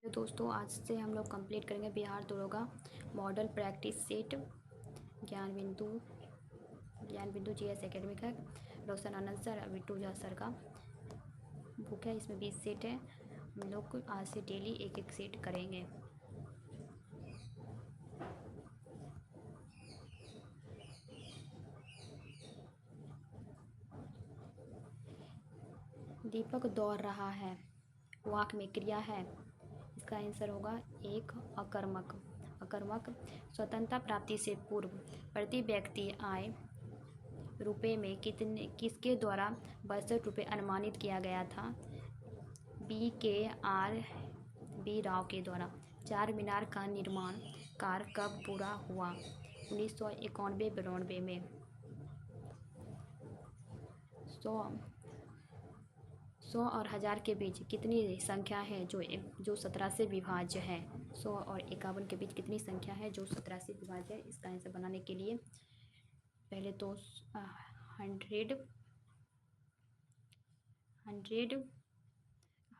दोस्तों, आज से हम लोग कंप्लीट करेंगे बिहार दरोगा मॉडल प्रैक्टिस सेट ज्ञान बिंदु जीएस एकेडमी का रोशन आनंद सर बिट्टू झा सर का बुक है। इसमें 20 सेट है। हम लोग आज से डेली एक एक सेट करेंगे। दीपक दौड़ रहा है, वाक में क्रिया है। इसका आंसर होगा एक अकर्मक। स्वतंत्रता प्राप्ति से पूर्व प्रति व्यक्ति आय रुपए में किसके द्वारा 62 रुपये अनुमानित किया गया था? बी राव के द्वारा। चार मीनार का निर्माण कार्य कब पूरा हुआ? 1991-92 में। 100 और 1000 के बीच कितनी संख्या है जो 17 से विभाज्य है? 100 और 51 के बीच कितनी संख्या है जो 17 से विभाज्य है? इसका आंसर बनाने के लिए पहले तो 100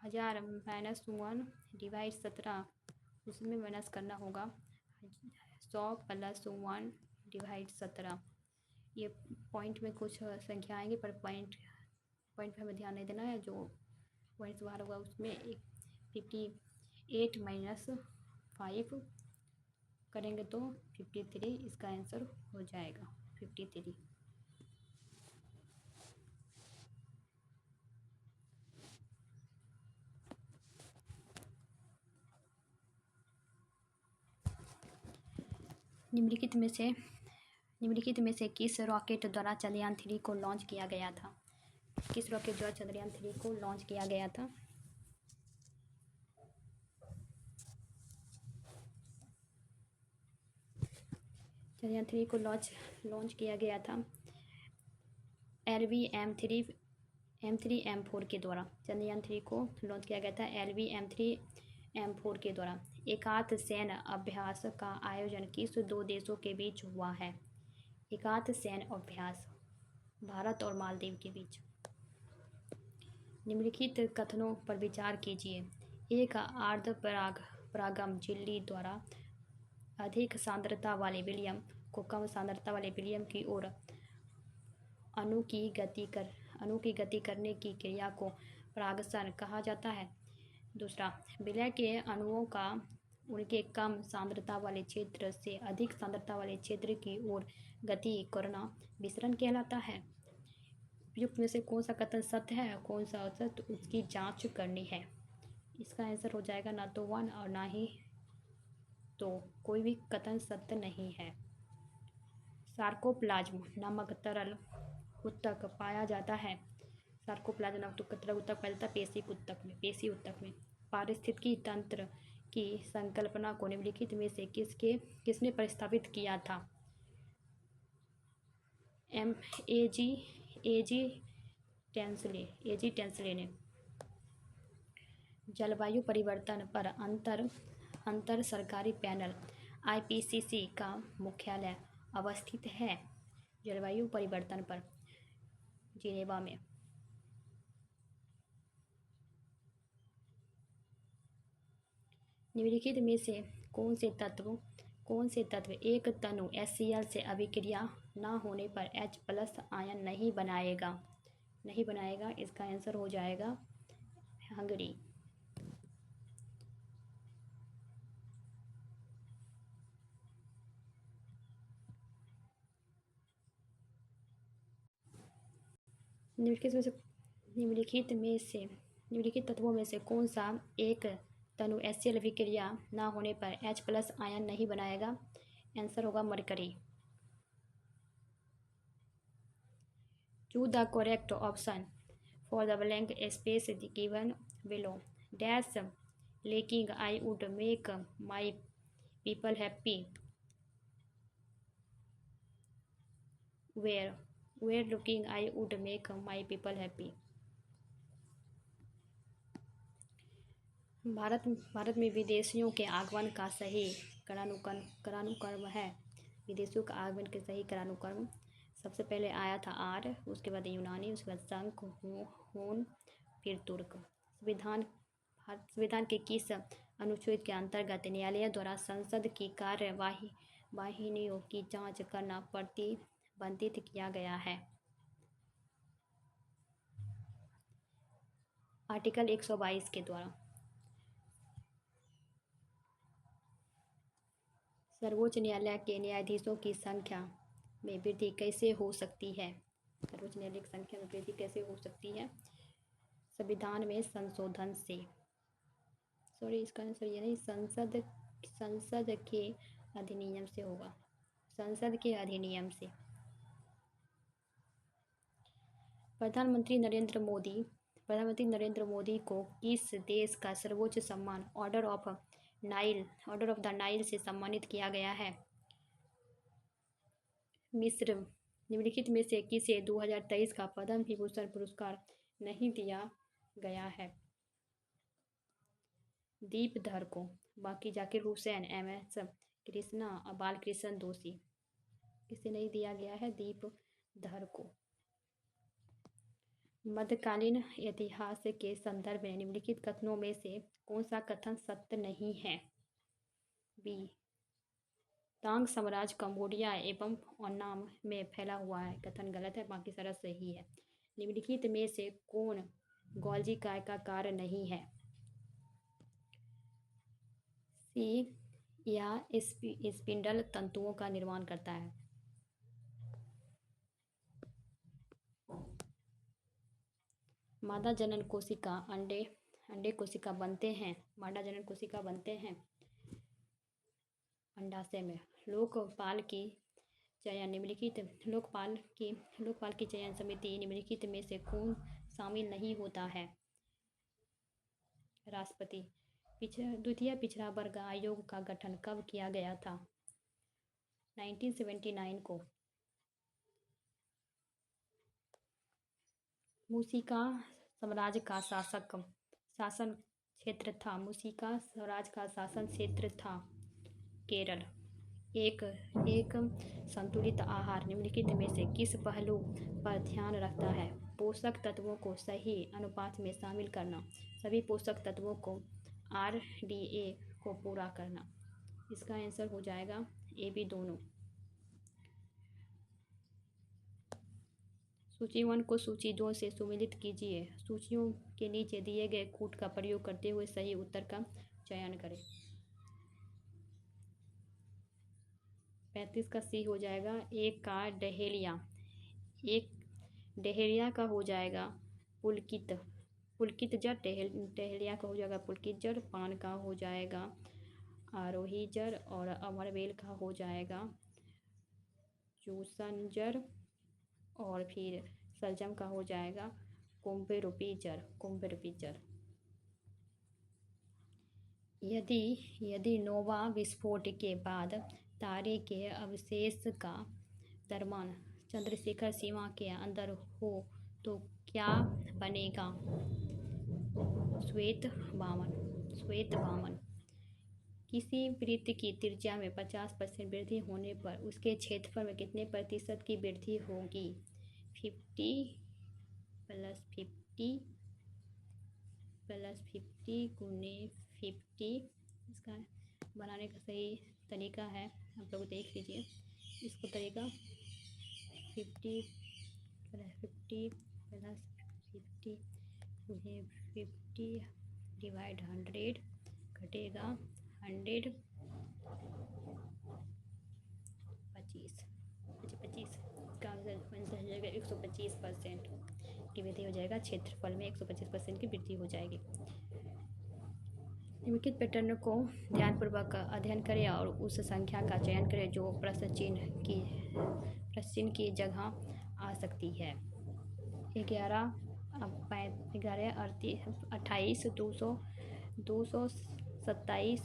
1000 माइनस 1 डिवाइड 17, उसमें माइनस करना होगा 100 प्लस 1 डिवाइड 17। ये पॉइंट में कुछ संख्या आएंगी पर पॉइंट पे हमें ध्यान नहीं देना है। जो पॉइंट बाहर होगा उसमें 58 माइनस 5 करेंगे तो 53। इसका आंसर हो जाएगा 53। निम्नलिखित में से किस रॉकेट द्वारा चंद्रयान 3 को लॉन्च किया गया था? किस रॉकेट द्वारा चंद्रयान 3 को लॉन्च किया गया था? चंद्रयान 3 को लॉन्च किया गया था LV-M3M4 के द्वारा। चंद्रयान 3 को लॉन्च किया गया था LV-M3M4 के द्वारा। एकात्म सैन्य अभ्यास का आयोजन किस दो देशों के बीच हुआ है? एकात्म सैन्य अभ्यास भारत और मालदीव के बीच। निम्नलिखित कथनों पर विचार कीजिए। एक अर्ध परागम झिल्ली द्वारा अधिक सांद्रता वाले विलियम को कम सांद्रता वाले विलियम की ओर अणु की गति करने की क्रिया को परागण कहा जाता है। दूसरा, विलय के अणुओं का उनके कम सांद्रता वाले क्षेत्र से अधिक सांद्रता वाले क्षेत्र की ओर गति करना विसरण कहलाता है। उपयुक्त में से कौन सा कथन सत्य है और कौन सा असत्य, उसकी जांच करनी है। इसका आंसर हो जाएगा ना तो 1 और ना ही तो कोई भी कथन सत्य नहीं है। सार्कोप्लाज्म नामक तरल ऊतक पाया जाता है। सार्कोप्लाज्म नामक तरल ऊतक पाया जाता है पेशी ऊतक में। पारिस्थितिकी तंत्र की संकल्पना को निम्नलिखित में से किसने प्रस्तावित किया था? एजी टेंसले ने। जलवायु परिवर्तन पर अंतर सरकारी पैनल IPCC का मुख्यालय अवस्थित है। जलवायु परिवर्तन पर जिनेवा में। निम्नलिखित में से कौन से तत्व एक तनु HCl से अभिक्रिया न होने पर H+ आयन नहीं बनाएगा? इसका आंसर हो जाएगा हंगरी। निम्नलिखित तत्वों में से कौन सा एक तनु HCl अभिक्रिया न होने पर H+ आयन नहीं बनाएगा? आंसर होगा mercury. Choose the correct option for the blank space given below. Dash looking I would make my people happy. Where looking I would make my people happy. Bharat में विदेशियों के आगमन का सही करानुक्रम है। विदेशियों का आगमन के सही करानुक्रम सबसे पहले आया था आर्य, उसके बाद यूनानी, उसके बाद संघ, हून, फिर तुर्क। संविधान के किस अनुच्छेद के अंतर्गत न्यायालय द्वारा संसद की कार्यवाही वाहिनियों की जांच करना प्रतिबंधित किया गया है। आर्टिकल 122 के द्वारा सर्वोच्च न्यायालय के न्यायाधीशों की संख्या में वृद्धि कैसे हो सकती है? सर्वोच्च न्यायालय की संख्या में वृद्धि कैसे हो सकती है? संविधान में संशोधन से। सॉरी, इसका आंसर ये नहीं, संसद के अधिनियम से होगा। संसद के अधिनियम से। प्रधानमंत्री नरेंद्र मोदी को किस देश का सर्वोच्च सम्मान ऑर्डर ऑफ द नाइल से सम्मानित किया गया है? मिस्र। निम्नलिखित में से किसे 2023 का पद्म विभूषण पुरस्कार नहीं दिया गया है? दीपधर को। बाकी जाकिर हुसैन, MS कृष्णा, बालकृष्ण दोषी। किसे नहीं दिया गया है? दीपधर को। मध्यकालीन इतिहास के संदर्भ में निम्नलिखित कथनों में से कौन सा कथन सत्य नहीं है? बी, तांग साम्राज्य कंबोडिया एवं अन्नाम में फैला हुआ है। कथन गलत है, बाकी सारा सही है। निम्नलिखित में से कौन गोल्जी काय का कार्य नहीं है? सी, यह स्पिंडल तंतुओं का निर्माण करता है। मादा जनन कोशिका अंडे कोशिका बनते हैं। मादा जनन कोशिका बनते हैं अंडाशय में। लोकपाल की चयन समिति निम्नलिखित में से कौन शामिल नहीं होता है? राष्ट्रपति। द्वितीय पिछड़ा वर्ग आयोग का गठन कब किया गया था? 1979 को। मूशिका साम्राज्य का शासन क्षेत्र था। मूशिका साम्राज्य का शासन क्षेत्र था केरल। एक संतुलित आहार निम्नलिखित में से किस पहलू पर ध्यान रखता है? पोषक तत्वों को सही अनुपात में शामिल करना, सभी पोषक तत्वों को RDA को पूरा करना। इसका आंसर हो जाएगा AB दोनों। सूची 1 को सूची 2 से सुमेलित कीजिए। सूचियों के नीचे दिए गए कूट का प्रयोग करते हुए सही उत्तर का चयन करें। 35 का C हो जाएगा। एक का डहेलिया का हो जाएगा पुलकित जड़। डहेलिया का हो जाएगा पुलकित जड़। पान का हो जाएगा आरोही जड़। और अमरबेल का हो जाएगा चूसन जड़। और फिर सलजम का हो जाएगा कुंभरूपी जड़। यदि नोवा विस्फोट के बाद तारे के अवशेष का द्रव्यमान चंद्रशेखर सीमा के अंदर हो तो क्या बनेगा? श्वेत वामन। किसी वृत्त की त्रिज्या में 50% वृद्धि होने पर उसके क्षेत्रफल में कितने प्रतिशत की वृद्धि होगी? 50 + 50 गुने 50। इसका बनाने का सही तरीका है, आप लोग देख लीजिए इसको तरीका। 50 + 50 गुने 50 डिवाइड 100 घटेगा 100 25 इसका आंसर हो जाएगा 125% की वृद्धि हो जाएगा। क्षेत्रफल में 125% की वृद्धि हो जाएगी। निम्नलिखित पैटर्न को ध्यानपूर्वक अध्ययन करें और उस संख्या का चयन करें जो प्रश्न चिन्ह की जगह आ सकती है। 11 28 227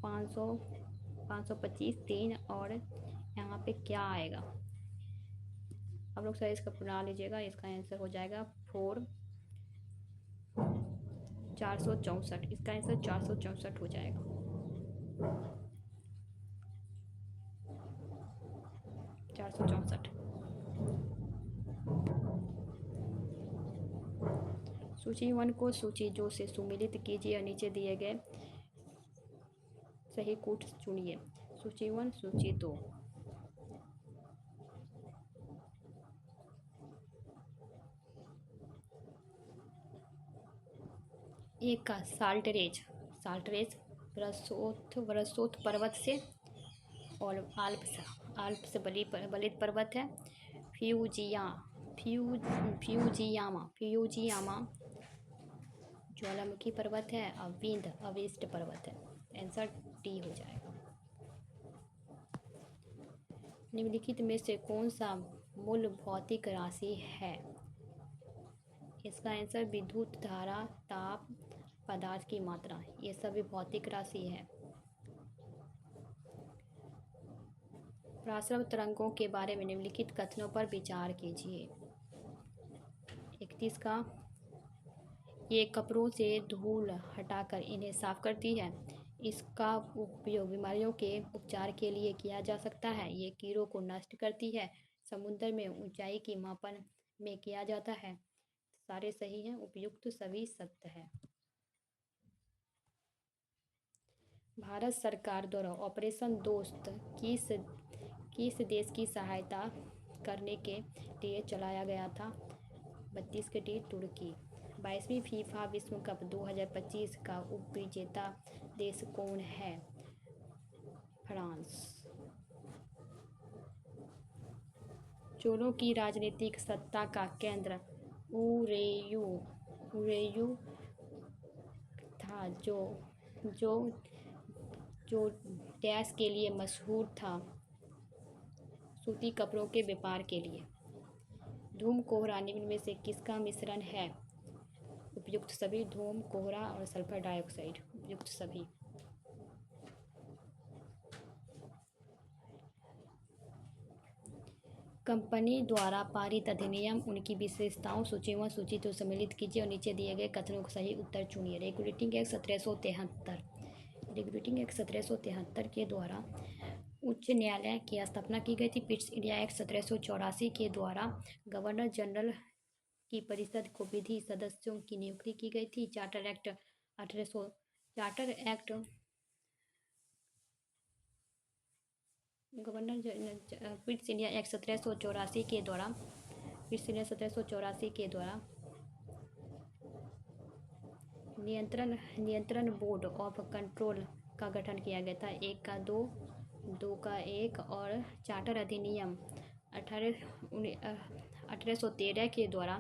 525 3 और यहाँ पे क्या आएगा आप लोग सर इसका बना लीजिएगा। इसका आंसर हो जाएगा 464। इसका आंसर 464 हो जाएगा। सूची 1 को सूची 2 से सुमेलित कीजिए और नीचे दिए गए सही कूट चुनिए। सूची 1, सूची 2। एक का साल्टरेज। साल्टरेज वर्सोथ पर्वत से और आल्प्स बलित पर्वत है। फ्यूजियामा ज्वालामुखी पर्वत है। और विंध्य अवेस्ट पर्वत है। आंसर डी हो जाएगा। निम्नलिखित में से कौन सा मूल भौतिक राशि है? इसका आंसर विद्युत धारा, ताप, पदार्थ की मात्रा, ये सभी भौतिक राशि है। प्रासव तरंगों के बारे में निम्नलिखित कथनों पर विचार कीजिए। 31 का, ये कपड़ों से धूल हटाकर इन्हें साफ करती है। इसका उपयोग बीमारियों के उपचार के लिए किया जा सकता है। ये कीड़ों को नष्ट करती है। समुद्र में ऊंचाई की मापन में किया जाता है। सारे सही हैं, उपयुक्त सभी सत्य है। भारत सरकार द्वारा ऑपरेशन दोस्त किस देश की सहायता करने के लिए चलाया गया था? 32 के डी, तुर्की। 22वीं फीफा विश्व कप 2025 का उप विजेता देश कौन है? फ्रांस। चोलों की राजनीतिक सत्ता का केंद्र उरेयू था, जो डैश के लिए मशहूर था? सूती कपड़ों के व्यापार के लिए। धूम कोहरा निम्न में से किसका मिश्रण है? उपयुक्त सभी। धूम, कोहरा और सल्फर डाइऑक्साइड, उपयुक्त सभी। कंपनी द्वारा पारित अधिनियम, उनकी विशेषताओं, सूची 1, सूची 2 सम्मिलित कीजिए और नीचे दिए गए कथनों का सही उत्तर चुनिए। रेगुलेटिंग एक्ट 1773 के द्वारा उच्च न्यायालय की स्थापना की गई थी। पिट्स इंडिया एक्ट 1784 के द्वारा गवर्नर जनरल की परिषद को विधि सदस्यों की नियुक्ति की गई थी। Charter act Pitt's India act 1784 के द्वारा नियंत्रण बोर्ड ऑफ कंट्रोल का गठन किया गया था। 1 का 2, 2 का 1। और चार्टर अधिनियम 1813 के द्वारा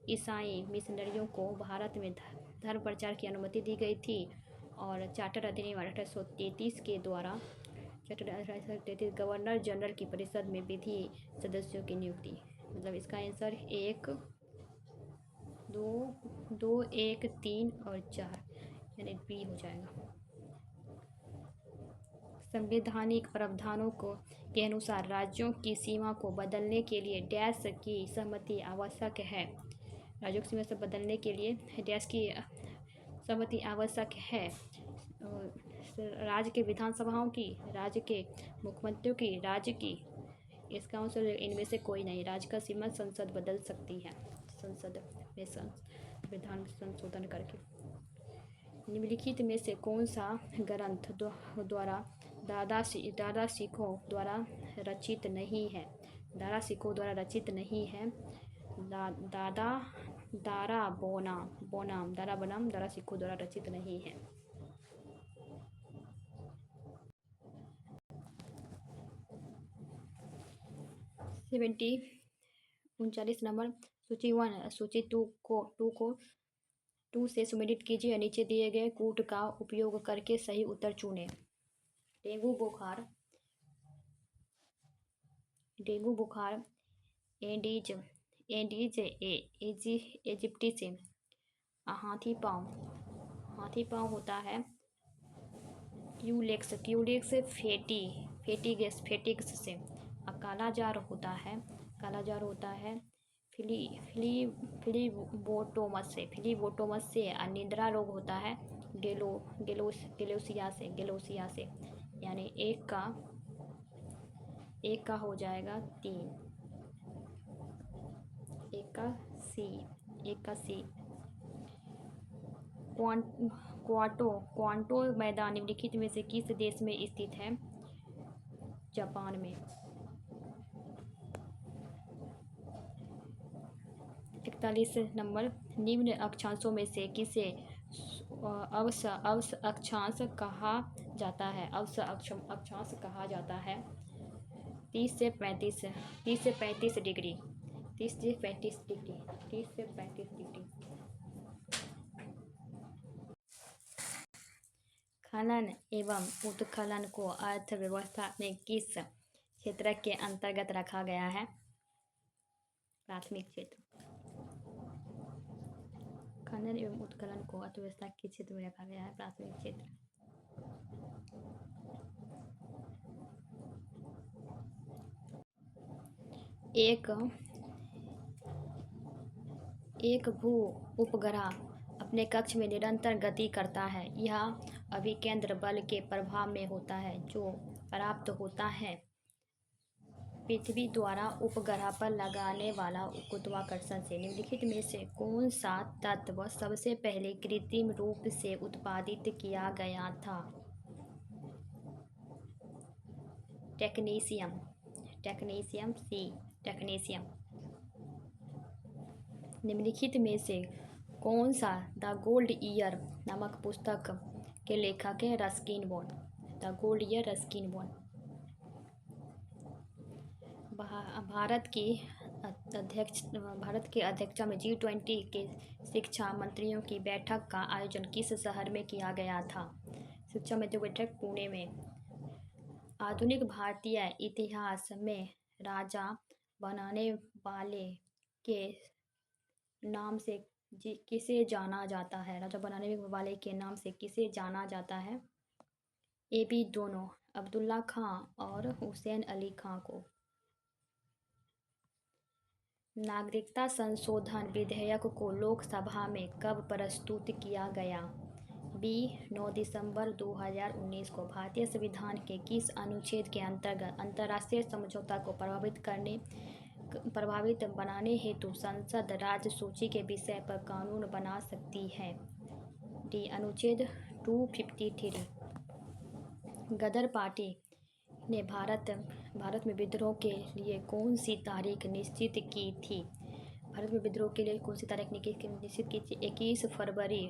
ईसाई मिशनरियों को भारत में धर्म प्रचार की अनुमति दी गई थी। और चार्टर अधिनियम 1833 के द्वारा गवर्नर जनरल की परिषद में विधि सदस्यों की नियुक्ति। मतलब इसका आंसर 1, 2, 1, 3 और 4 यानी बी हो जाएगा। संवैधानिक प्रावधानों के अनुसार राज्यों की सीमा को बदलने के लिए डैश की सहमति आवश्यक है। राज्यों की सीमा से बदलने के लिए डैश की सहमति आवश्यक है। राज्य के विधानसभाओं की, राज्य के मुख्यमंत्रियों की, राज्य की। इसका आंसर इनमें से कोई नहीं। राज्य का सीमा संसद बदल सकती है, संसद में संविधान संशोधन करके। निम्नलिखित में से कौन सा ग्रंथ द्वारा दादा सिखों द्वारा रचित नहीं है? दारा सिखों द्वारा रचित नहीं है। दारा बनाम दारा सिखों द्वारा रचित नहीं है। 39 नंबर, सूची 1, सूची 2 से सम्मिलित कीजिए। नीचे दिए गए कूट का उपयोग करके सही उत्तर चुनें। डेंगू बुखार एडीज इजिप्टी से। हाथी पाँव होता है क्यूलेक्स फेटिक्स से। काला जार होता है फिलीबोटोमस से। निद्रा रोग होता है गेलोसिया से। यानी एक का हो जाएगा 3, एक का सी। क्वांटो मैदान निम्नलिखित में से किस देश में स्थित है? जापान में। 41 नंबर, निम्न अक्षांशों में से किसे अवश अक्षांश कहा जाता है? अवश अक्षांश कहा जाता है। 30 से 35 डिग्री, 30 से 35 डिग्री, 30 से 35 डिग्री। खनन एवं उत्खनन को अर्थव्यवस्था में किस क्षेत्र के अंतर्गत रखा गया है? प्राथमिक क्षेत्र। खनन एवं उत्खनन को अर्थव्यवस्था के क्षेत्र में रखा गया है, प्राथमिक क्षेत्र। एक भू उपग्रह अपने कक्ष में निरंतर गति करता है। यह अभिकेंद्र बल के प्रभाव में होता है जो प्राप्त होता है पृथ्वी द्वारा उपग्रह पर लगाने वाला गुरुत्वाकर्षण से। निम्नलिखित में से कौन सा तत्व सबसे पहले कृत्रिम रूप से उत्पादित किया गया था? टेक्नीशियम, सी, टेक्नीशियम। निम्नलिखित में से कौन सा द गोल्ड ईयर नामक पुस्तक के लेखक हैं? Ruskin bond, the gold year, Ruskin bond. Bharat के अध्यक्षता में G20 के शिक्षा मंत्रियों की बैठक का आयोजन किस शहर में किया गया था? शिक्षा मंत्री बैठक पुणे में। आधुनिक भारतीय इतिहास में राजा बनाने वाले के नाम से किसे जाना जाता है? राजा बनाने वाले के नाम से किसे जाना जाता है? ये भी दोनों, अब्दुल्ला खां और हुसैन अली खां को। नागरिकता संशोधन विधेयक को लोकसभा में कब प्रस्तुत किया गया? बी 9 दिसंबर 2019 को। भारतीय संविधान के किस अनुच्छेद के अंतर्गत अंतर्राष्ट्रीय समझौता को प्रभावित बनाने हेतु संसद राज्य सूची के विषय पर कानून बना सकती है? डी अनुच्छेद 253। गदर पार्टी ने भारत में विद्रोह के लिए कौन सी तारीख निश्चित की थी? भारत में विद्रोह के लिए कौन सी तारीख निश्चित की थी? 21 फरवरी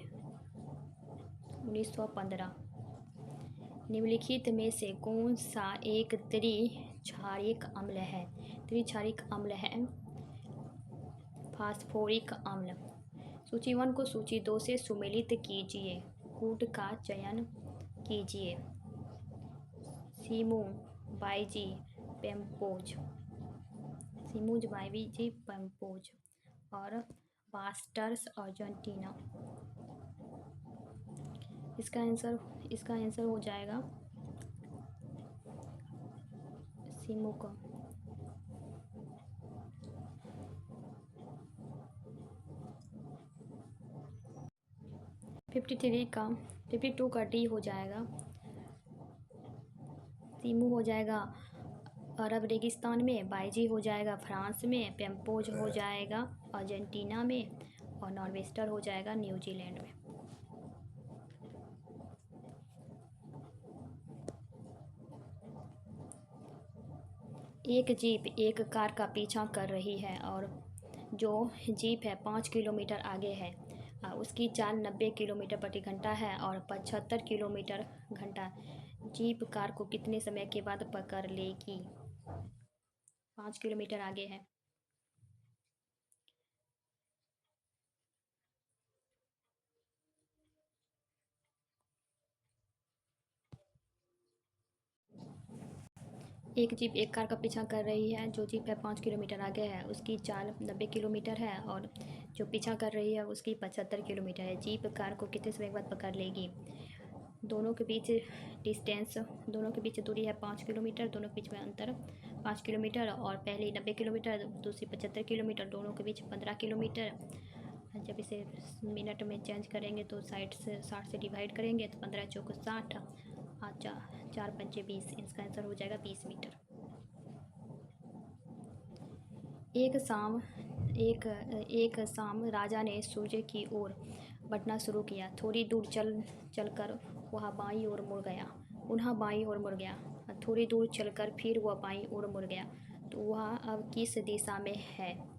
1915। निम्नलिखित में से कौन सा एक त्रिक्षारिक अम्ल है? त्रिक्षारिक अम्ल है फास्फोरिक अम्ल। सूची 1 को सूची 2 से सुमेलित कीजिए। कूट का चयन कीजिए। सीमू बाईजी पेम्पोज और बास्टर्स अर्जेंटीना। इसका आंसर हो जाएगा सीमू का। 52 का डी हो जाएगा। सीमू हो जाएगा अरब रेगिस्तान में, बाईजी हो जाएगा फ्रांस में, पेम्पोज हो जाएगा अर्जेंटीना में और नॉर्वेस्टर हो जाएगा न्यूजीलैंड में। एक जीप एक कार का पीछा कर रही है और जो जीप है 5 किलोमीटर आगे है। उसकी चाल 90 किलोमीटर प्रति घंटा है और 75 किलोमीटर घंटा। जीप कार को कितने समय के बाद पकड़ लेगी? 5 किलोमीटर आगे है। एक जीप एक कार का पीछा कर रही है। जो जीप है 5 किलोमीटर आगे है, उसकी चाल 90 किलोमीटर है और जो पीछा कर रही है उसकी 75 किलोमीटर है। जीप कार को कितने समय बाद पकड़ लेगी? दोनों के बीच दूरी है 5 किलोमीटर। दोनों के बीच में अंतर 5 किलोमीटर और पहली 90 किलोमीटर, दूसरी 75 किलोमीटर। दोनों के बीच 15 किलोमीटर। जब इसे मिनट में चेंज करेंगे तो 60 से डिवाइड करेंगे तो 15 चौक 60 और 4 पंचे 20। इसका आंसर हो जाएगा 20 मीटर। एक शाम राजा ने सूर्य की ओर बढ़ना शुरू किया। थोड़ी दूर चलकर वह बाईं ओर मुड़ गया, पुनः बाईं ओर मुड़ गया। थोड़ी दूर चलकर फिर वह बाईं ओर मुड़ गया। तो वह अब किस दिशा में है?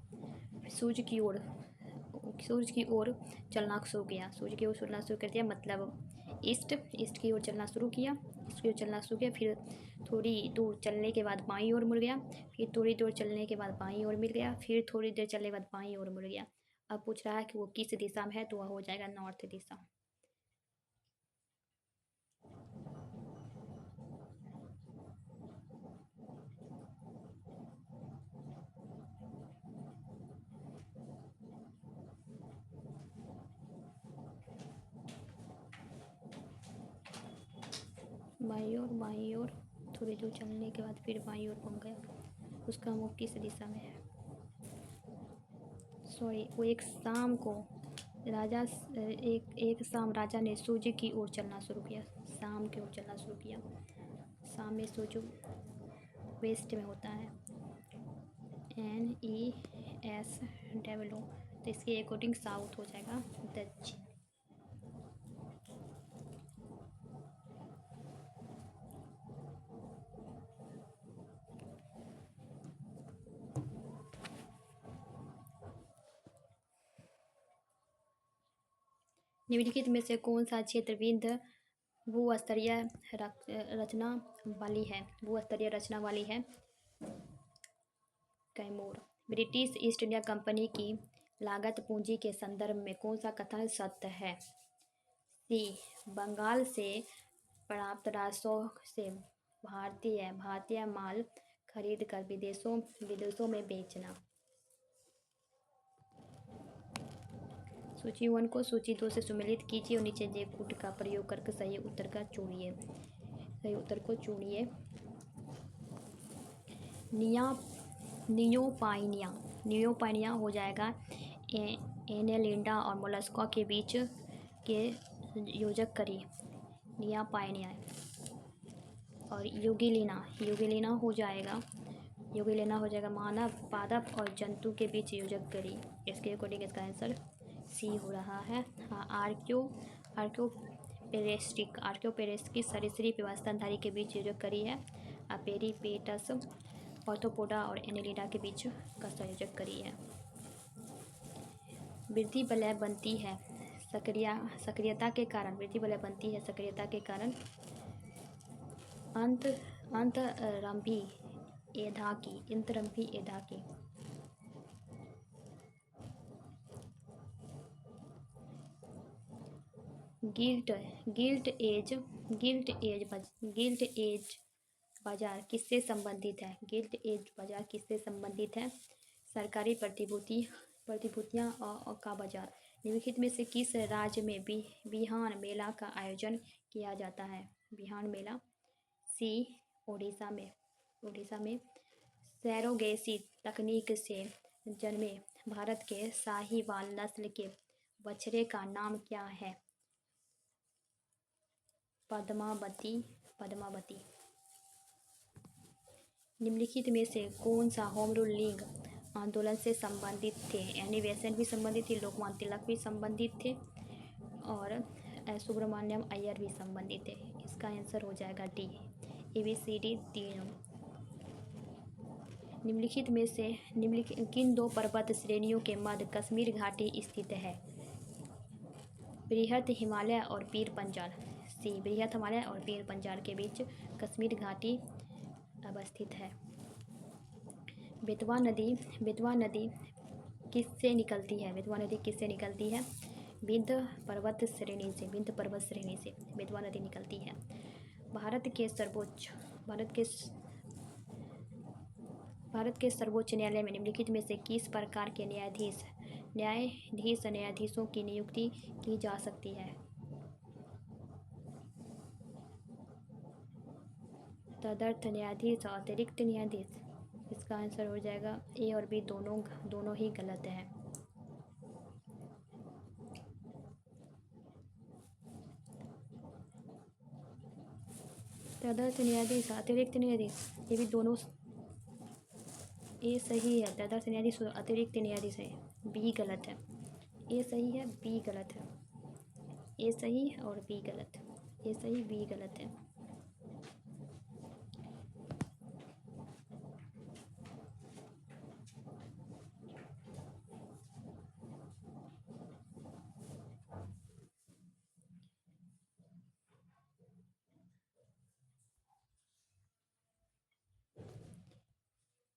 सूर्य की ओर चलना शुरू किया। सूर्य की ओर चलना शुरू कर दिया, मतलब ईस्ट की ओर चलना शुरू किया। ईस्ट की ओर चलना शुरू किया, फिर थोड़ी दूर चलने के बाद बाईं ओर मुड़ गया, फिर थोड़ी दूर चलने के बाद बाईं ओर मिल गया, फिर थोड़ी देर चलने के बाद बाईं ओर मुड़ गया। अब पूछ रहा है कि वो किस दिशा में है, तो वह हो जाएगा नॉर्थ दिशा। बाईं ओर थोड़ी दूर चलने के बाद फिर बाईं ओर घूम गया। उसका मुख किस दिशा में है? सॉरी, वो एक शाम को एक शाम राजा ने सूर्य की ओर चलना शुरू किया। शाम की ओर चलना शुरू किया। शाम में सूर्य वेस्ट में होता है, NESW, तो इसके अकॉर्डिंग साउथ हो जाएगा, दक्षिण। निम्नलिखित में से कौन सा क्षेत्र विंध्य भूस्तरीय रचना वाली है? Kaimur. British east India company की लागत पूंजी के संदर्भ में कौन सा कथन सत्य है? सी, बंगाल से प्राप्त राजस्व से भारतीय माल खरीद कर विदेशों में बेचना। सूची 1 को सूची 2 से सम्मिलित कीजिए और नीचे जेकूट का प्रयोग करके सही उत्तर को चुनिए। नियोपाइनिया हो जाएगा एनेलिडा और मोलस्का के बीच के योजक करी, नियोपाइनिया। और यूगिलिना हो जाएगा मानव, पादप और जंतु के बीच योजक करी। इसके अकॉर्डिंग इसका आंसर सी हो रहा है। आर्क्योपेरेस्टिक सरीसृप एवं स्तनधारी के बीच योजक करी है। पेरीपेटस, ऑर्थोपोडा और एनेलिडा के बीच का संयोजक करी है। वृद्धि वलय बनती है सक्रियता के कारण अंतरंभी एधाकी। गिल्ट एज बाजार किससे संबंधित है? सरकारी प्रतिभूतियां का बाजार। निम्नलिखित में से किस राज्य में बिहान मेला का आयोजन किया जाता है? बिहान मेला। सी, ओडिशा में। सैरोगेसी तकनीक से जन्मे भारत के साहीवाल नस्ल के बछड़े का नाम क्या है? पद्मावती। निम्नलिखित में से कौन सा होम रूल लीग आंदोलन से संबंधित थे? एनी बेसेंट भी संबंधित थे, लोकमान्य तिलक भी संबंधित थे और सुब्रमण्यम अय्यर भी संबंधित थे। इसका आंसर हो जाएगा डी, ABCD तीनों। निम्नलिखित में से किन दो पर्वत श्रेणियों के मध्य कश्मीर घाटी स्थित है? बृहत हिमालय और पीर पंजाल। सी, बृहत हिमालय और पीर पंजाल के बीच कश्मीर घाटी अवस्थित है। बेतवा नदी किससे निकलती है? विंध्य पर्वत श्रेणी से बेतवा नदी निकलती है। भारत के सर्वोच्च न्यायालय में निम्नलिखित में से किस प्रकार के न्यायाधीशों की नियुक्ति की जा सकती है? तदर्थ न्यायाधीश और अतिरिक्त न्यायाधीश। इसका आंसर हो जाएगा ए और बी दोनों ही गलत है। तदर्थ न्यायाधीश, अतिरिक्त न्यायाधीश, ये भी दोनों ए सही है। तदर्थ न्यायाधीश अतिरिक्त न्यायाधीश है, बी गलत है। ए सही है, बी गलत है। ए सही और बी गलत। ए सही बी गलत है।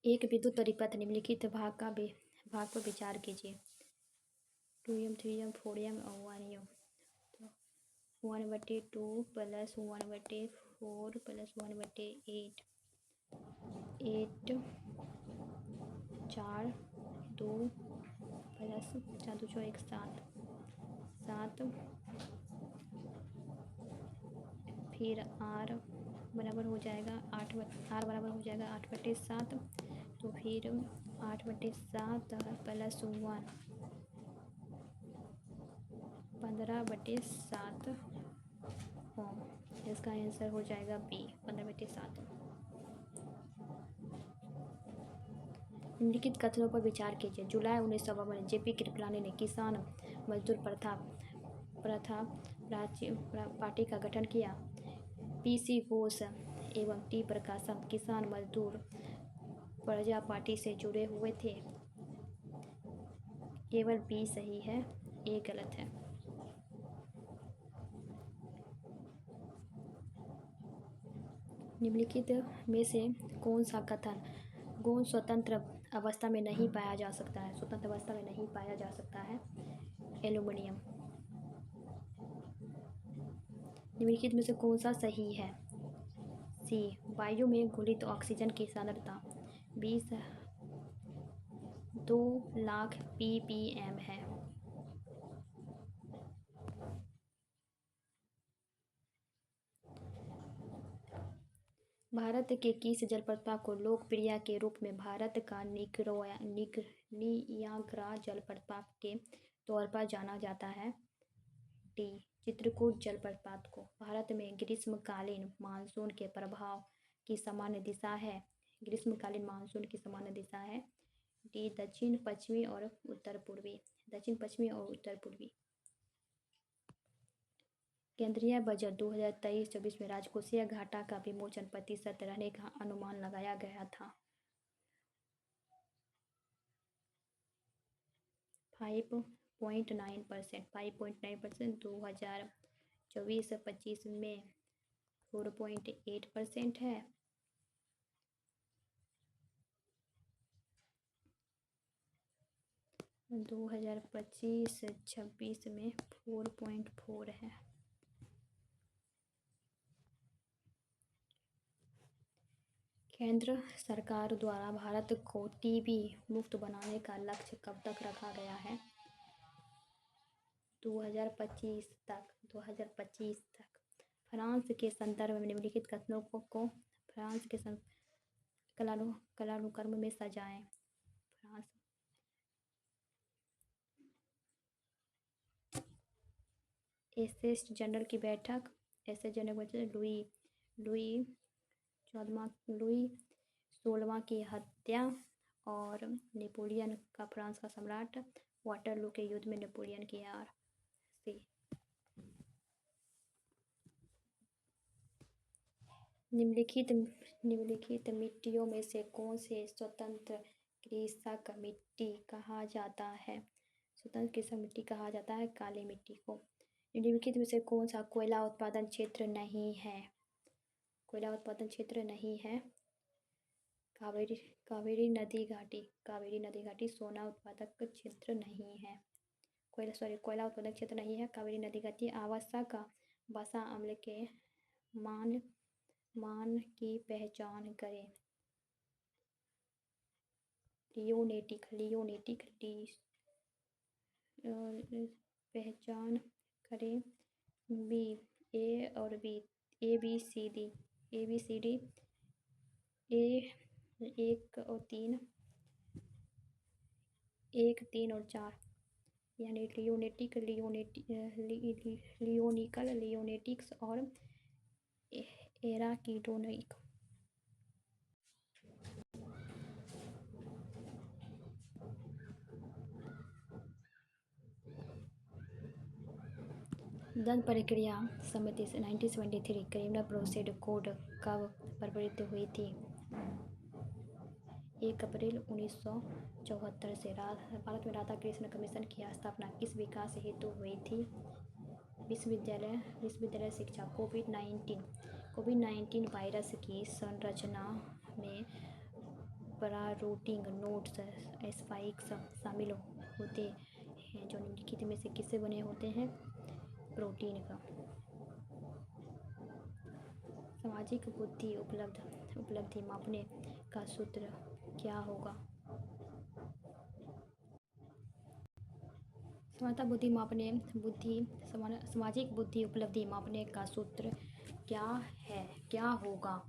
एक विद्युत परिपथ निम्नलिखित भाग पर विचार कीजिए। 2m 3m 4m और 1m। तो 1/2 प्लस 1/4 प्लस 1/8 8 4 2 प्लस 4 2 1 7 7 फिर आर बराबर हो जाएगा 8 आर बराबर हो जाएगा 8/7। तो फिर 8/7 प्लस 1 15/7 ओम। इसका आंसर हो जाएगा बी 15/7। निम्नलिखित कथनों पर विचार कीजिए। जुलाई 1952 में जेपी कृपलानी ने किसान मजदूर पार्टी का गठन किया। पीसी घोष एवं टी प्रकाशम किसान मजदूर प्रजा पार्टी से जुड़े हुए थे। केवल बी सही है, ए गलत है। निम्नलिखित में से कौन सा कथन गौण स्वतंत्र अवस्था में नहीं पाया जा सकता है? स्वतंत्र अवस्था में नहीं पाया जा सकता है एल्यूमिनियम। निम्नलिखित में से कौन सा सही है? सी वायु में घुलित ऑक्सीजन की सांद्रता 2 लाख ppm है। भारत के किस जलप्रपात को लोकप्रिय के रूप में भारत का नियाग्रा जलप्रपात के तौर पर जाना जाता है? डी चित्रकूट जलप्रपात को। भारत में ग्रीष्मकालीन मानसून के प्रभाव की सामान्य दिशा है। ग्रीष्मकालीन मानसून की सामान्य दिशा है डी दक्षिण पश्चिमी और उत्तर पूर्वी। दक्षिण पश्चिमी और उत्तर पूर्वी। केंद्रीय बजट 2023-24 में राजकोषीय घाटा का विमोचन प्रतिशत रहने का अनुमान लगाया गया था। 5.9%। 5.9%। 2024-25 में 4.8% है। 2025-26 में 4.4 है। केंद्र सरकार द्वारा भारत को टीबी मुक्त बनाने का लक्ष्य कब तक रखा गया है? 2025 तक। 2025 तक। फ्रांस के संदर्भ में निम्नलिखित कथनों को फ्रांस के कालानुक्रम में सजाएं। फ्रांस एसएस जनरल की बैठक। एसएस जनरल बैठक लुई 16वां की हत्या और नेपोलियन का फ्रांस का सम्राट वाटरलू के युद्ध में नेपोलियन की हार। सी निम्नलिखित मिट्टियों में से कौन से स्वतंत्र कृषक मिट्टी कहा जाता है? स्वतंत्र कृषक मिट्टी कहा जाता है काली मिट्टी को। निम्नलिखित में से कौन सा कोयला उत्पादन क्षेत्र नहीं है? कोयला उत्पादन क्षेत्र नहीं है कावेरी नदी घाटी सोना उत्पादक क्षेत्र नहीं है। कोयला उत्पादक क्षेत्र नहीं है कावेरी नदी घाटी। आवश्यक वसा अम्ल के मान की पहचान करें। लियोनेटिक पहचान करें। बी ए और B A B C D A 1 और 3 1 3 और 4 यानी लियोनिटिक्स और एराकिडोनिक। दंड प्रक्रिया समिति 1973 क्रिमिनल प्रोसीड कोड कब प्रवर्तित हुई थी? 1 अप्रैल 1974 से। भारत में राधा कृष्ण कमीशन की स्थापना किस विकास हेतु हुई थी? विश्वविद्यालय शिक्षा। कोविड-19 वायरस की संरचना में प्रारूटिक नोड्स स्पाइक्स शामिल होते हैं जो निम्नलिखित में से किससे बने होते हैं? प्रोटीन का। सामाजिक बुद्धि उपलब्धि मापने का सूत्र क्या होगा? सामाजिक बुद्धि उपलब्धि मापने का सूत्र क्या होगा?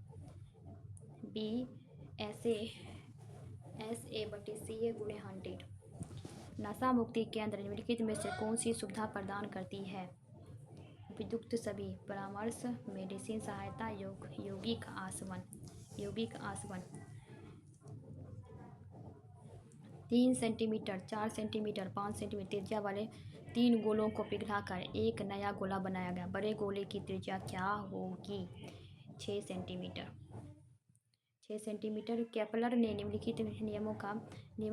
B SA/CA × 100। नशा मुक्ति केंद्र निम्नलिखित में से कौन सी सुविधा प्रदान करती है? विद्युत सभी परामर्श, मेडिसिन सहायता, यौगिक आसवन। 3 सेंटीमीटर, 4 सेंटीमीटर, 5 सेंटीमीटर त्रिज्या वाले 3 गोलों को पिघलाकर एक नया गोला बनाया गया। बड़े गोले की त्रिज्या क्या होगी? 6 सेंटीमीटर। केपलर ने निम्नलिखित नियमों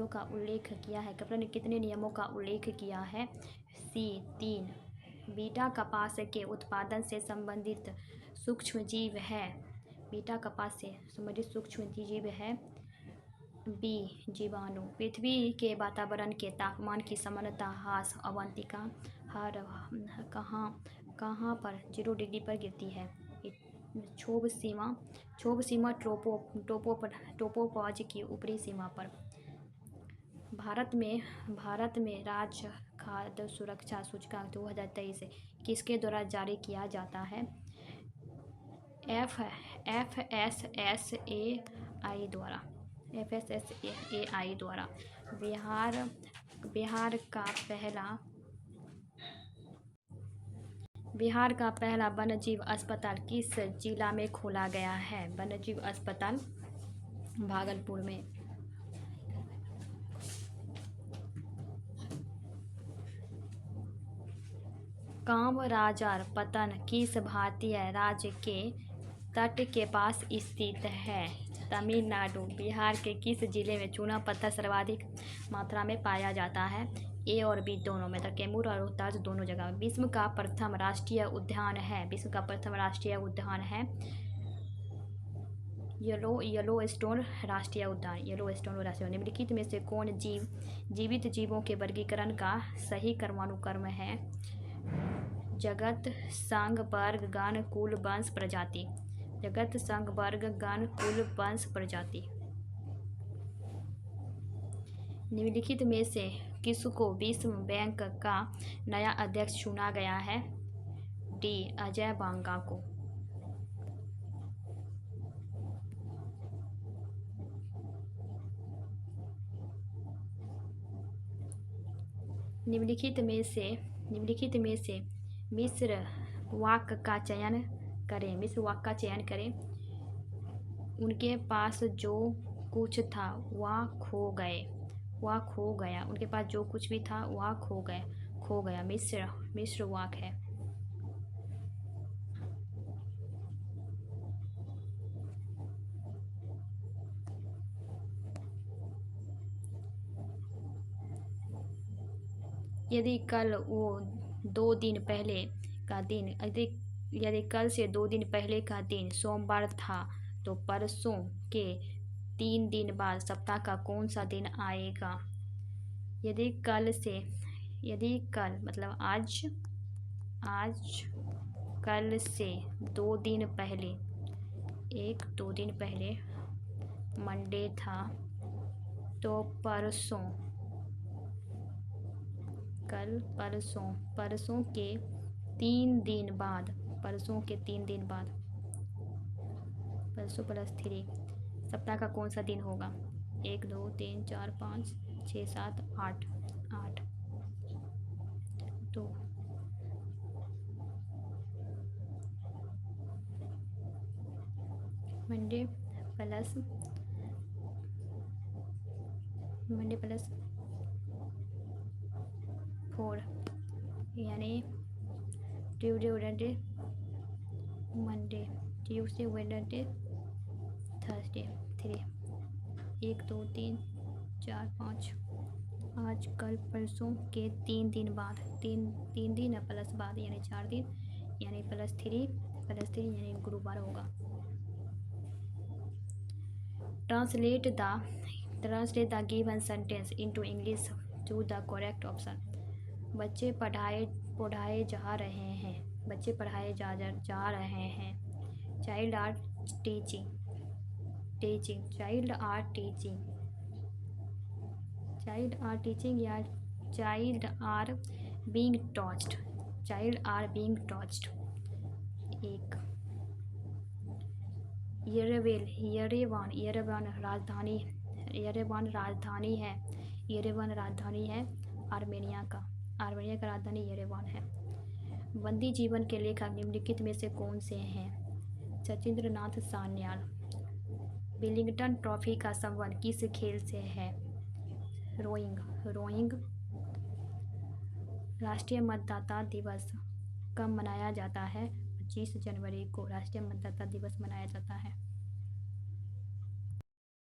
का उल्लेख किया है। केपलर ने कितने नियमों का उल्लेख किया है? C 3। बीटा कपास के उत्पादन से संबंधित सूक्ष्म जीव है। बी जीवाणु। पृथ्वी के वातावरण के तापमान की सामान्यता ह्रास अवंतिका कहाँ पर 0 डिग्री पर गिरती है? क्षोभ सीमा ट्रोपोपॉज की ऊपरी सीमा पर। भारत में राज्य खाद्य सुरक्षा सूचकांक 2023 किसके द्वारा जारी किया जाता है? FSSAI द्वारा। बिहार का पहला वन्यजीव अस्पताल किस जिला में खोला गया है? वन्यजीव अस्पताल भागलपुर में। कामराजार पत्तन किस भारतीय राज्य के तट के पास स्थित है? तमिलनाडु। बिहार के किस जिले में चूना पत्थर सर्वाधिक मात्रा में पाया जाता है? A और B दोनों में, तो कैमूर और रोहतास दोनों जगह। विश्व का प्रथम राष्ट्रीय उद्यान है येलोस्टोन राष्ट्रीय उद्यान। निम्नलिखित में से कौन जीवित जीवों के वर्गीकरण का सही क्रमानुक्रम है? जगत संघ वर्ग गण कुल वंश प्रजाति। निम्नलिखित में से किसको विश्व बैंक का नया अध्यक्ष चुना गया है? D अजय बांगा को। निम्नलिखित में से मिस्र वाक्य का चयन करें। उनके पास जो कुछ था वह खो गया। उनके पास जो कुछ भी था वह खो गया। मिस्र वाक्य है। यदि कल से 2 दिन पहले का दिन सोमवार था तो परसों के 3 दिन बाद सप्ताह का कौन सा दिन आएगा? यदि कल मतलब आज कल से 2 दिन पहले 2 दिन पहले मंडे था तो परसों के 3 दिन बाद परसों प्लस 3 सप्ताह का कौन सा दिन होगा? 1 2 3 4 5 6 7 8 तो मंडे प्लस 4 यानी Tuesday Wednesday Monday Tuesday Wednesday Thursday 3 1 2 3 4 5 आज कल परसों के 3 दिन बाद 3 दिन प्लस बाद यानी 4 दिन यानी +3 यानी गुरुवार होगा। Translate the given sentence into English to the correct option. बच्चे पढ़ाए जा रहे हैं। बच्चे पढ़ाए जा रहे हैं। Child are teaching. Child are teaching या child are being टॉच्ड। Child are being टॉच्ड। एक यरेवान राजधानी है। यरेवान राजधानी है आर्मेनिया का राजधानी यरेवान है। बंदी जीवन के लेखक निम्नलिखित में से कौन से हैं? सचिंद्र नाथ सान्याल। विलिंगटन ट्रॉफी का संबंध किस खेल से है? रोइंग। राष्ट्रीय मतदाता दिवस कब मनाया जाता है? 25 जनवरी को राष्ट्रीय मतदाता दिवस मनाया जाता है।